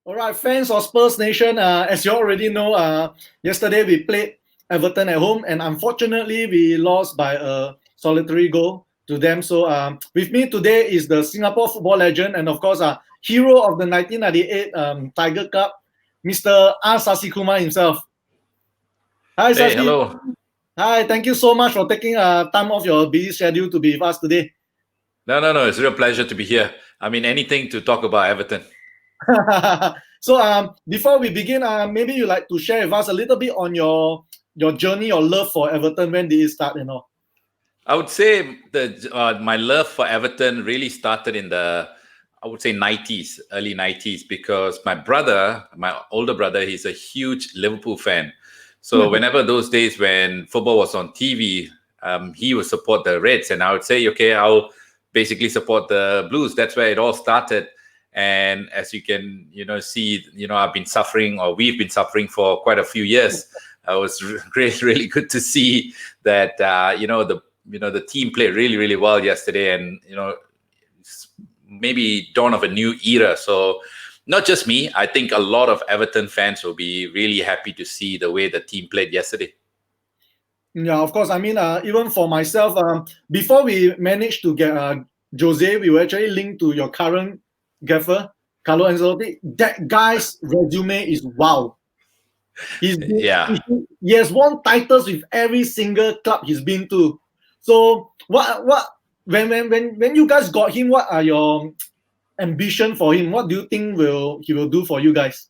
All right, fans of Spurs Nation, as you already know, yesterday we played Everton at home, and unfortunately we lost by a solitary goal to them. So with me today is the Singapore football legend and of course hero of the 1998 Tiger Cup, Mr. Sasikumar himself. Hi Hey, Sasi. hello. Hi, thank you so much for taking time off your busy schedule to be with us today. No. It's a real pleasure to be here. I mean, anything to talk about Everton. So before we begin, maybe you like to share with us a little bit on your journey, your love for Everton. When did it start? I would say my love for Everton really started in I would say 90s, early 90s, because my older brother, he's a huge Liverpool fan. So whenever those days when football was on TV, he would support the Reds, and I would say, okay, I'll basically support the Blues. That's where it all started. And as you can, see, I've been suffering, or we've been suffering for quite a few years. It was really good to see that, the team played really well yesterday, and maybe dawn of a new era. So not just me, I think a lot of Everton fans will be really happy to see the way the team played yesterday. Yeah, of course. I mean, even for myself, before we managed to get Jose, we were actually linked to your current gaffer, Carlo Ancelotti. That guy's resume is wow. Yeah. He has won titles with every single club he's been to. So when you guys got him, what are your ambition for him? What do you think he will do for you guys?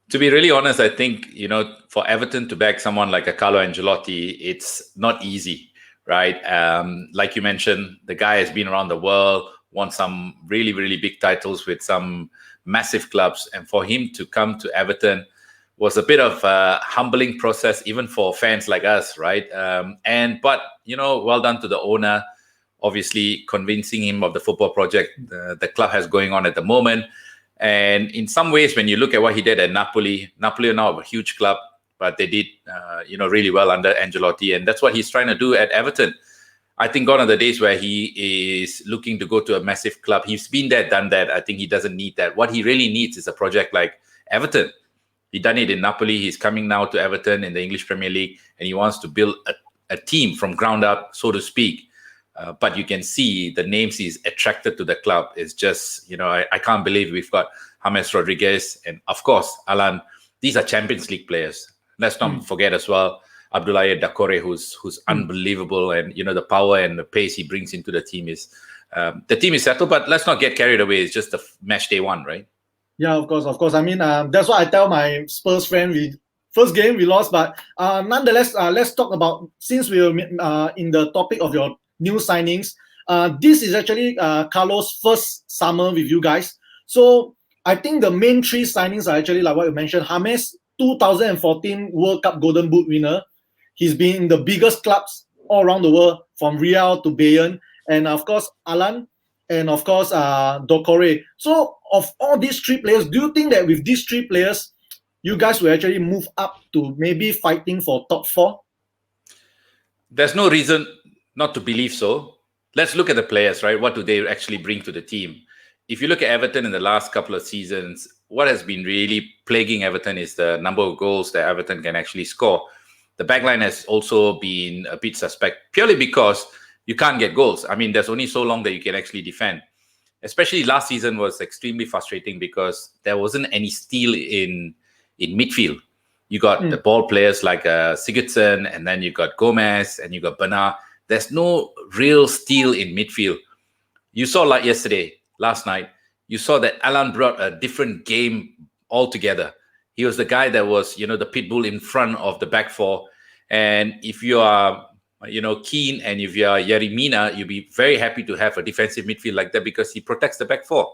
To be really honest, I think, for Everton to back someone like a Carlo Ancelotti, it's not easy, right? Like you mentioned, the guy has been around the world, won some really big titles with some massive clubs. And for him to come to Everton was a bit of a humbling process, even for fans like us, right? But well done to the owner, obviously convincing him of the football project the club has going on at the moment. And in some ways, when you look at what he did at Napoli are now a huge club, but they did, really well under Ancelotti, and that's what he's trying to do at Everton. I think gone are the days where he is looking to go to a massive club. He's been there, done that. I think he doesn't need that. What he really needs is a project like Everton. He done it in Napoli. He's coming now to Everton in the English Premier League, and he wants to build a team from ground up, so to speak. But you can see the names he's attracted to the club is just, I can't believe we've got James Rodriguez and, of course, Alan. These are Champions League players. Let's not forget as well, Abdoulaye Doucouré, who's unbelievable. And, the power and the pace he brings into the team is settled. But let's not get carried away. It's just the match day one, right? Yeah, of course. I mean, that's what I tell my Spurs friend. First game we lost, but nonetheless, let's talk about, since we're in the topic of your new signings. This is actually Carlos' first summer with you guys. So I think the main three signings are actually like what you mentioned. James, 2014 World Cup Golden Boot winner. He's been in the biggest clubs all around the world, from Real to Bayern, and of course Alan, and of course Doucouré. So of all these three players, do you think that with these three players, you guys will actually move up to maybe fighting for top four? There's no reason not to believe so. Let's look at the players, right? What do they actually bring to the team? If you look at Everton in the last couple of seasons, what has been really plaguing Everton is the number of goals that Everton can actually score. The backline has also been a bit suspect, purely because you can't get goals. I mean, there's only so long that you can actually defend. Especially last season was extremely frustrating because there wasn't any steal in midfield. You got the ball players like Sigurdsson, and then you got Gomez, and you got Bernard. There's no real steal in midfield. You saw like last night, you saw that Alan brought a different game altogether. He was the guy that was, the pit bull in front of the back four. And if you are, Keane, and if you are Yerry Mina, you'll be very happy to have a defensive midfield like that because he protects the back four.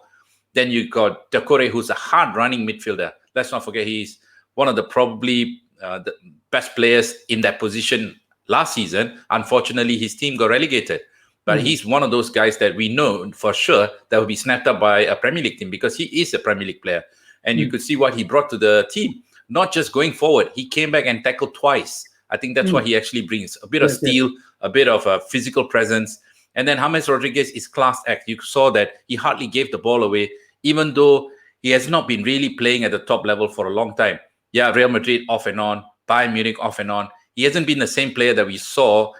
Then you got Doucouré, who's a hard-running midfielder. Let's not forget he's one of the probably the best players in that position last season. Unfortunately, his team got relegated. But he's one of those guys that we know for sure that will be snapped up by a Premier League team because he is a Premier League player. And you could see what he brought to the team. Not just going forward. He came back and tackled twice. I think that's what he actually brings. A bit of steel, a bit of a physical presence. And then James Rodriguez is class act. You saw that he hardly gave the ball away, even though he has not been really playing at the top level for a long time. Yeah, Real Madrid off and on, Bayern Munich off and on. He hasn't been the same player that we saw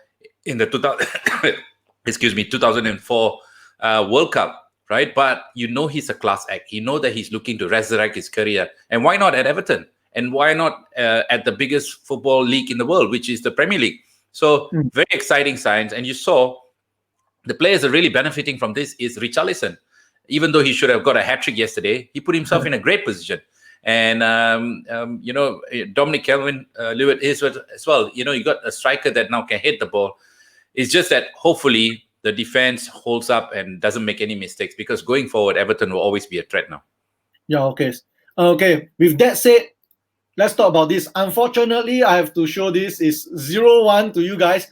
in the 2004 World Cup, right? But he's a class act. You know that he's looking to resurrect his career. And why not at Everton? And why not at the biggest football league in the world, which is the Premier League? So very exciting signs. And you saw the players that are really benefiting from this is Richarlison. Even though he should have got a hat-trick yesterday, he put himself in a great position. And, Dominic Calvert-Lewin is as well. You got a striker that now can hit the ball. It's just that hopefully the defense holds up and doesn't make any mistakes, because going forward, Everton will always be a threat now. Yeah, okay. Okay, with that said, let's talk about this. Unfortunately, I have to show this is 0-1 to you guys.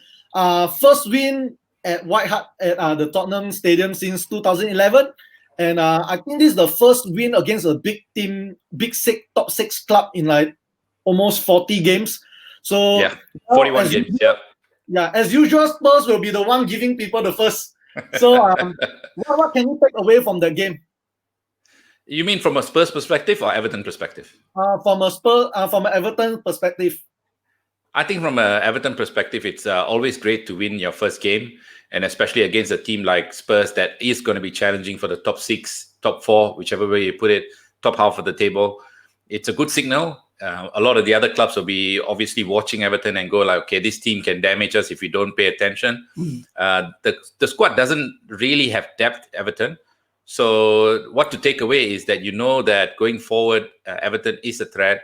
First win at White Hart at the Tottenham Stadium since 2011. And I think this is the first win against a big team, top six club in like almost 40 games. So yeah, 41 games. Yeah, as usual, Spurs will be the one giving people the first. So what can you take away from the game? You mean from a Spurs perspective or Everton perspective? From an Everton perspective. I think from an Everton perspective, it's always great to win your first game, and especially against a team like Spurs that is going to be challenging for the top 6, top 4, whichever way you put it, top half of the table. It's a good signal. A lot of the other clubs will be obviously watching Everton and go like, okay, this team can damage us if we don't pay attention. The squad doesn't really have depth, Everton. So what to take away is that that going forward, Everton is a threat.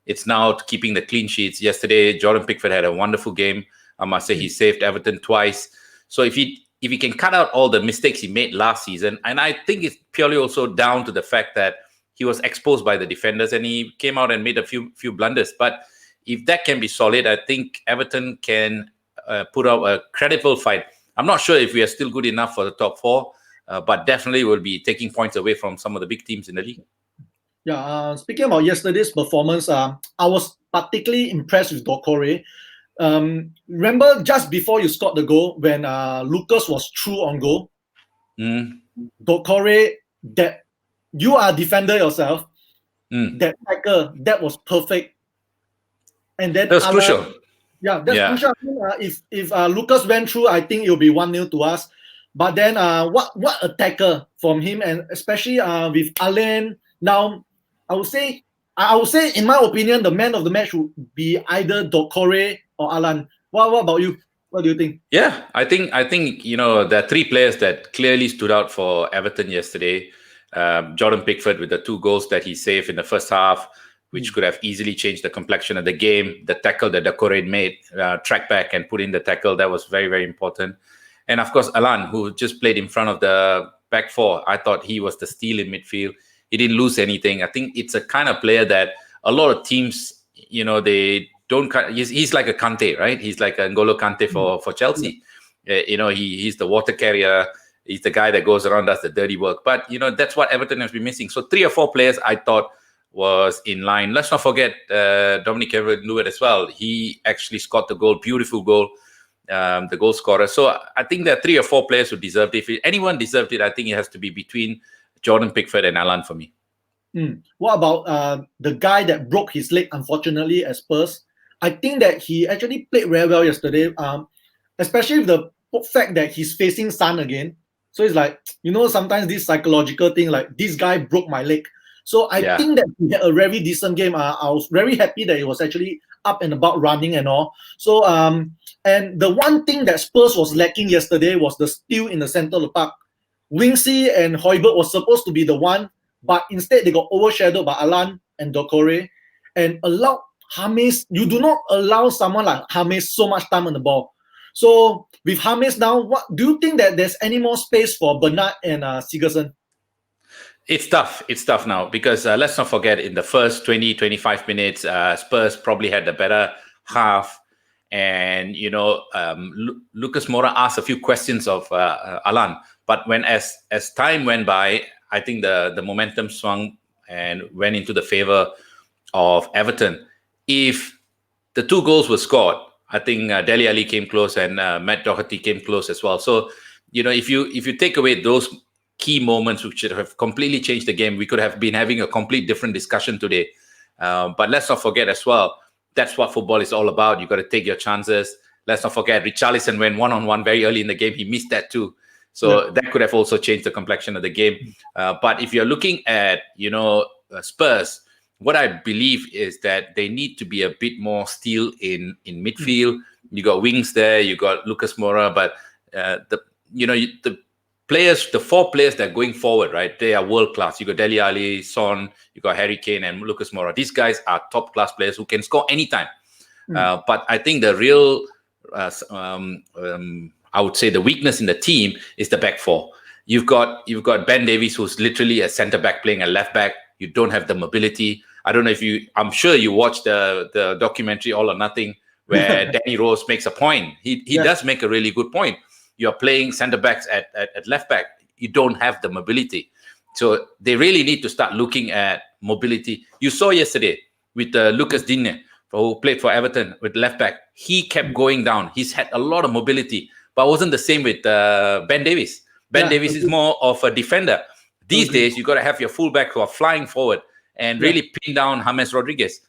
It's now keeping the clean sheets. Yesterday, Jordan Pickford had a wonderful game. I must say he saved Everton twice. So if he can cut out all the mistakes he made last season, and I think it's purely also down to the fact that he was exposed by the defenders and he came out and made a few blunders. But if that can be solid, I think Everton can put out a credible fight. I'm not sure if we are still good enough for the top 4, but definitely will be taking points away from some of the big teams in the league. Yeah, speaking about yesterday's performance, I was particularly impressed with Doucouré. Remember just before you scored the goal, when Lucas was through on goal, Doucouré, that you are a defender yourself, that tackle, that was perfect. And then that was crucial. Yeah, that's crucial. I mean, if Lucas went through, I think it'll be 1-0 to us. But then what a tackle from him, and especially with Alain now. I would say, in my opinion, the man of the match would be either Doucouré or Alan. What about you? What do you think? Yeah, I think there are 3 players that clearly stood out for Everton yesterday. Jordan Pickford with the 2 goals that he saved in the first half, which could have easily changed the complexion of the game. The tackle that Doucouré made, track back and put in the tackle, that was very, very important. And of course, Alan, who just played in front of the back 4, I thought he was the steal in midfield. He didn't lose anything. I think it's a kind of player that a lot of teams, they don't. He's like a Kante, right? He's like a N'Golo Kante for Chelsea. He's the water carrier. He's the guy that goes around, does the dirty work. But that's what Everton has been missing. So 3 or 4 players I thought was in line. Let's not forget Dominic Calvert-Lewin as well. He actually scored the goal, beautiful goal, the goal scorer. So I think there are 3 or 4 players who deserved it. If anyone deserved it, I think it has to be between Jordan Pickford and Alan for me. What about the guy that broke his leg, unfortunately, at Spurs? I think that he actually played very well yesterday, especially with the fact that he's facing Son again. So it's like, sometimes this psychological thing, like, this guy broke my leg. So I think that he had a very decent game. I was very happy that he was actually up and about running and all. So, and the one thing that Spurs was lacking yesterday was the steal in the center of the park. Winksy and Højbjerg was supposed to be the one, but instead they got overshadowed by Alan and Doucouré, and allowed James. You do not allow someone like James so much time on the ball. So with James now, what do you think that there's any more space for Bernard and Sigurdsson? It's tough. It's tough now because let's not forget, in the first 20-25 minutes, Spurs probably had the better half. And, Lucas Moura asked a few questions of Alan. But as time went by, I think the momentum swung and went into the favor of Everton. If the 2 goals were scored, I think Dele Alli came close and Matt Doherty came close as well. So, if you take away those key moments which should have completely changed the game. We could have been having a complete different discussion today. But let's not forget as well, that's what football is all about. You got to take your chances. Let's not forget, Richarlison went one-on-one very early in the game. He missed that too. So that could have also changed the complexion of the game. But if you're looking at, Spurs, what I believe is that they need to be a bit more steel in midfield. You got wings there, you got Lucas Moura, but the players, the 4 players that are going forward, right? They are world class. You got Dele Alli, Son, you got Harry Kane, and Lucas Moura. These guys are top class players who can score anytime. But I think the real, I would say, the weakness in the team is the back 4. You've got Ben Davies, who's literally a centre back playing a left back. You don't have the mobility. I don't know if I'm sure you watched the documentary All or Nothing, where Danny Rose makes a point. He does make a really good point. You're playing centre backs at left back. You don't have the mobility. So they really need to start looking at mobility. You saw yesterday with Lucas Digne, who played for Everton with left back. He kept going down. He's had a lot of mobility, but it wasn't the same with Ben Davies. Ben Davies is more of a defender. These days, you got to have your fullback who are flying forward and really pin down James Rodriguez.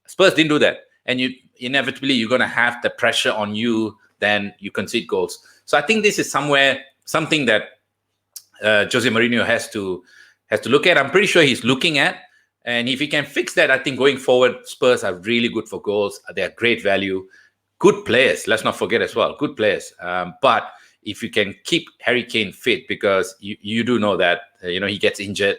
Spurs didn't do that. And inevitably, you're going to have the pressure on you, then you concede goals. So I think this is something that Jose Mourinho has to look at. I'm pretty sure he's looking at. And if he can fix that, I think going forward, Spurs are really good for goals. They're great value. Good players. Let's not forget as well. Good players. But if you can keep Harry Kane fit, because you do know that he gets injured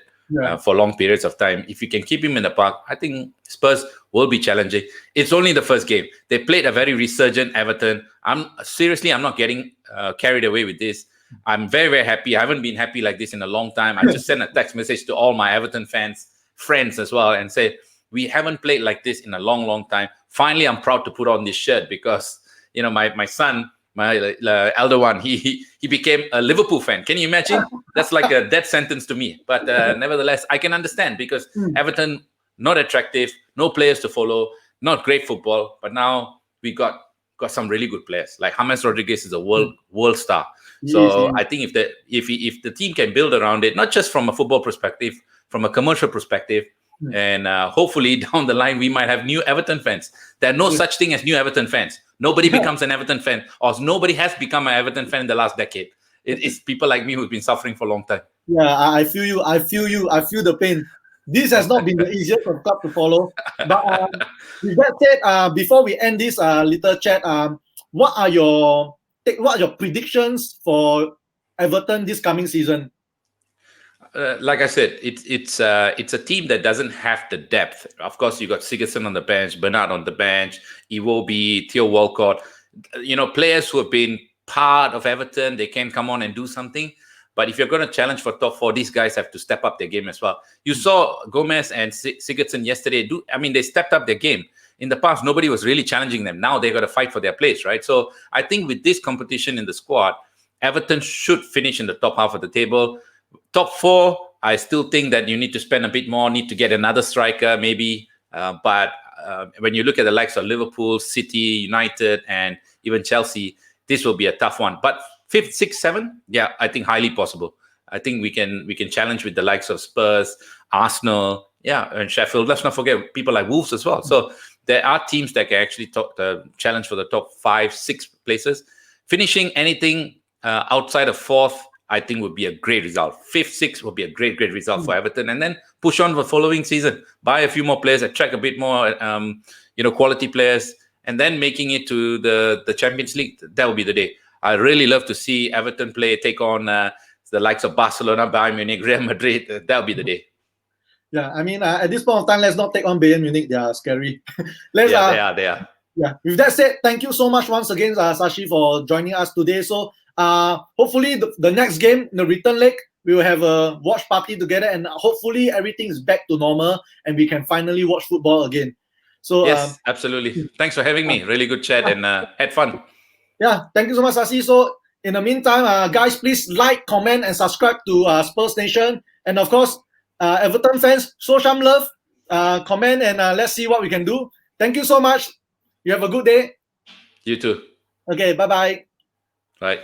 for long periods of time. If you can keep him in the park, I think Spurs will be challenging. It's only the first game. They played a very resurgent Everton. I'm not getting carried away with this. I'm very, very happy. I haven't been happy like this in a long time. I just sent a text message to all my Everton friends as well, and say, we haven't played like this in a long, long time. Finally, I'm proud to put on this shirt because, my son, my elder one, he became a Liverpool fan. Can you imagine? That's like a death sentence to me. But nevertheless, I can understand, because Everton, not attractive, no players to follow, not great football. But now we got some really good players. Like James Rodriguez is a world star. So I think if the team can build around it, not just from a football perspective, from a commercial perspective, and hopefully down the line we might have new Everton fans. There are no such thing as new Everton fans. Nobody becomes an Everton fan, or nobody has become an Everton fan in the last decade. It's people like me who've been suffering for a long time. Yeah, I feel you. I feel the pain. This has not been the easiest of club to follow. But with that said, before we end this little chat, what are your predictions for Everton this coming season? Like I said, it's a team that doesn't have the depth. Of course, you got Sigurdsson on the bench, Bernard on the bench, Iwobi, Theo Walcott. Players who have been part of Everton, they can come on and do something. But if you're going to challenge for top 4, these guys have to step up their game as well. You saw Gomez and Sigurdsson yesterday they stepped up their game. In the past, nobody was really challenging them. Now they got to fight for their place, right? So I think with this competition in the squad, Everton should finish in the top half of the table. Top 4, I still think that you need to spend a bit more, need to get another striker maybe. But when you look at the likes of Liverpool, City, United, and even Chelsea, this will be a tough one. But 5th, 6th, 7th, yeah, I think highly possible. I think we can challenge with the likes of Spurs, Arsenal, and Sheffield. Let's not forget people like Wolves as well. So there are teams that can actually challenge for the top 5, 6 places. Finishing anything outside of 4th, I think would be a great result. 5th, 6th would be a great result for Everton, and then push on for the following season. Buy a few more players, attract a bit more, quality players, and then making it to the Champions League. That would be the day. I really love to see Everton take on the likes of Barcelona, Bayern Munich, Real Madrid. That would be the day. Yeah, I mean, at this point of time, let's not take on Bayern Munich. They are scary. They are. Yeah. With that said, thank you so much once again, Sashi, for joining us today. So, hopefully the next game, the return leg, we will have a watch party together, and hopefully everything is back to normal and we can finally watch football again. So yes, absolutely. Thanks for having me. Really good chat and had fun. Yeah, thank you so much, Sashi. So in the meantime, guys, please like, comment, and subscribe to Spurs Nation. And of course, Everton fans, show some love, comment, and let's see what we can do. Thank you so much. You have a good day. You too. Okay, bye-bye. Bye.